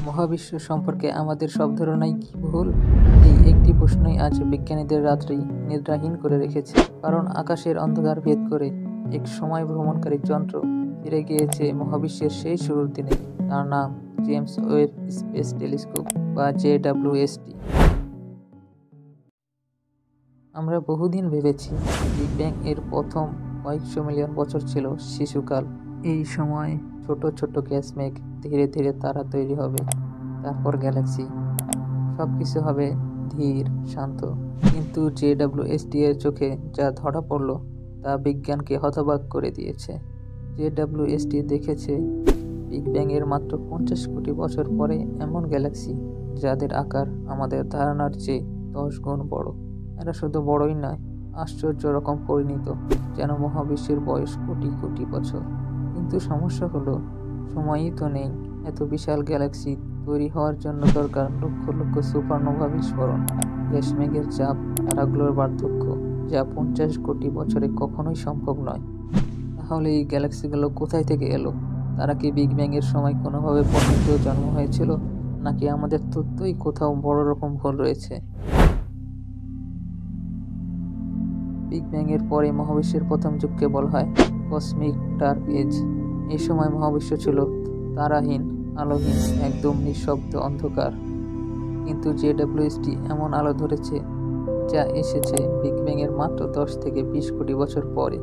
মহাবিশ্ব সম্পর্কে আমাদের সব ধারণাই কি ভুল? এই একটি প্রশ্নই আজ বিজ্ঞানীদের রাত্রি নিদ্রাহীন করে রেখেছে। কারণ আকাশের অন্ধকার ভেদ করে এক সময় ভ্রমণকারী যন্ত্র ফিরে গিয়েছে মহাবিশ্বের সেই শুরুর দিনে। তার নাম জেমস ওয়েব স্পেস টেলিস্কোপ বা JWST। আমরা বহুদিন ভেবেছি বিগ ব্যাং এর প্রথম কয়েকশো মিলিয়ন বছর ছিল শিশুকাল। এই সময় ছোট ছোট গ্যাস মেঘ ধীরে ধীরে তারা তৈরি হবে, তারপর গ্যালাক্সি, সবকিছু হবে ধীর শান্ত। কিন্তু JWST এর চোখে যা ধরা পড়ল তা বিজ্ঞানকে হতবাক করে দিয়েছে। JWST দেখেছে বিগ ব্যাং এর মাত্র 50 কোটি বছর পরে এমন গ্যালাক্সি যাদের আকার আমাদের ধারণার চেয়ে 10 গুণ বড়। এরা শুধু বড়ই নয়, আশ্চর্য রকম পরিণত, যেন মহাবিশ্বের বয়স কোটি কোটি বছর। কিন্তু সমস্যা হলো সময়ই তো নেই। এত বিশাল গ্যালাক্সি তৈরি হওয়ার জন্য দরকার লক্ষ লক্ষ সুপারনোভা বিস্ফোরণ, গ্যাস মেঘের চাপ, তারাগুলোর পার্থক্য, যা 50 কোটি বছরে কখনোই সম্ভব নয়। তাহলে এই গ্যালাক্সিগুলো কোথায় থেকে এলো? তারা কি বিগ ব্যাং এর সময় কোনোভাবে পরিণত জন্ম হয়েছিল, নাকি আমাদের তথ্যই কোথাও বড় রকম ভুল রয়েছে? বিগ ব্যাং এর পরে মহাবিশ্বের প্রথম যুগকে বলা হয় কসমিক ডার্ক এজ। এই সময় মহাবিশ্ব ছিল তারাহীন, আলোহীন, একদম নিঃশব্দ অন্ধকার। কিন্তু JWST এমন আলো ধরেছে যা এসেছে বিগ ব্যাং এর মাত্র 10 থেকে 20 কোটি বছর পরে।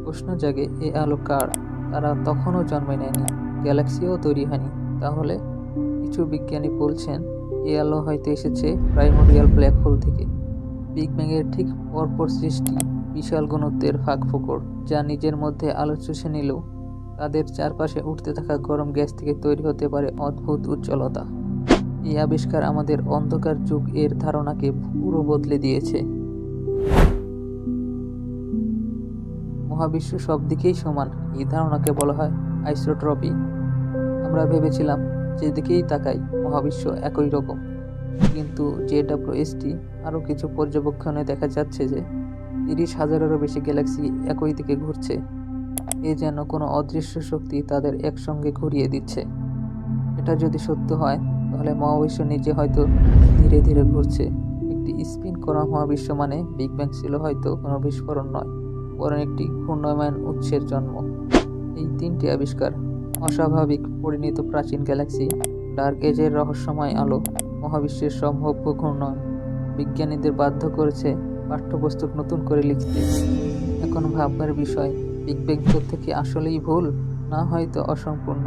প্রশ্ন জাগে, এই আলো কার? তারা তখনও জন্ম নেয়নি, গ্যালাক্সিও তৈরি হয়নি। তাহলে কিছু বিজ্ঞানী বলছেন এই আলো হয়তো এসেছে প্রাইমোরিয়াল ব্ল্যাক হোল থেকে। বিগ ব্যাং এর ঠিক পরপর সৃষ্টি বিশাল ঘনত্বের ফাঁকফোকর, যা নিজের মধ্যে আলো চুষে নিলেও তাদের চারপাশে উঠতে থাকা গরম গ্যাস থেকে তৈরি হতে পারে অদ্ভুত উজ্জ্বলতা। এই আবিষ্কার আমাদের অন্ধকার যুগ এর ধারণাকে পুরো বদলে দিয়েছে। মহাবিশ্ব সব দিকেই সমান, এই ধারণাকে বলা হয় আইসোট্রপি। আমরা ভেবেছিলাম যেদিকেই তাকাই মহাবিশ্ব একই রকম, কিন্তু JWST আরও কিছু পর্যবেক্ষণে দেখা যাচ্ছে যে 30,000-এরও বেশি গ্যালাক্সি একই দিকে ঘুরছে। এ যেন কোনো অদৃশ্য শক্তি তাদের একসঙ্গে ঘুরিয়ে দিচ্ছে। এটা যদি সত্য হয় তাহলে মহাবিশ্ব নিজে হয়তো ধীরে ধীরে ঘুরছে। একটি স্পিন করা মহাবিশ্ব মানে বিগ ব্যাং ছিল হয়তো কোনো বিস্ফোরণ নয়, বরং একটি ঘূর্ণায়মান উৎসের জন্ম। এই তিনটি আবিষ্কার, অস্বাভাবিক পরিণত প্রাচীন গ্যালাক্সি, ডার্ক এজের রহস্যময় আলো, মহাবিশ্বের সম্ভাব্য ঘূর্ণন, বিজ্ঞানীদের বাধ্য করেছে পাঠ্যপুস্তক নতুন করে লিখতে। এখন ভাববার বিষয়, বিগ ব্যাং তথ্য কি আসলেই ভুল, না হয়তো অসম্পূর্ণ?